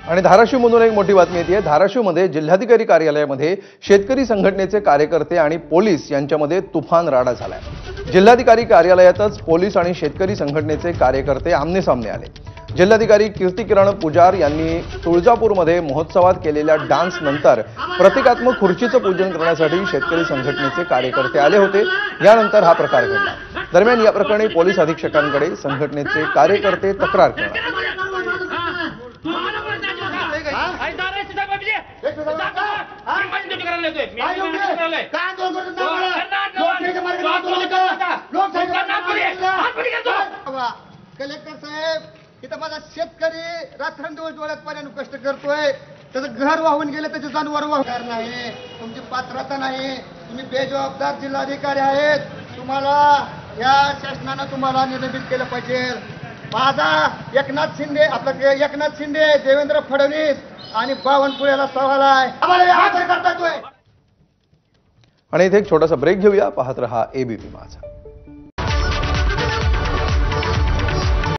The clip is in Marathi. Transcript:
आणि धाराशिवमधून एक मोठी बातमी येते आहे। धाराशिवमध्ये जिल्हाधिकारी कार्यालयामध्ये शेतकरी संघटनेचे कार्यकर्ते आणि पोलीस यांच्यामध्ये तुफान राडा झालाय। जिल्हाधिकारी कार्यालयातच पोलीस आणि शेतकरी संघटनेचे कार्यकर्ते आमनेसामने आले। जिल्हाधिकारी कीर्तिकिरण पुजार यांनी तुळजापूरमध्ये महोत्सवात केलेल्या डान्स नंतर प्रतिकात्मक खुर्चीचं पूजन करण्यासाठी शेतकरी संघटनेचे कार्यकर्ते आले होते। यानंतर हा प्रकार घडला। दरम्यान या प्रकरणी पोलीस अधीक्षकांकडे संघटनेचे कार्यकर्ते तक्रार करणार। कलेक्टर साहेब, इथं माझा शेतकरी रात्रंदिवस डोळ्यात पाण्यानं कष्ट करतोय, त्याचं घर वाहून गेलं, त्याचे जनावर वाहून नाही, तुमची पात्रता नाही, तुम्ही बेजबाबदार जिल्हाधिकारी आहेत, तुम्हाला या शासनानं तुम्हाला निलंबित केलं पाहिजे। माझा एकनाथ शिंदे, देवेंद्र फडणवीस आणि बावनकुळेला सवाल आहे, आम्हाला आदर करता येतोय। आणि इथे एक छोटासा ब्रेक घेऊया। पाहत रहा एबीपी माझा।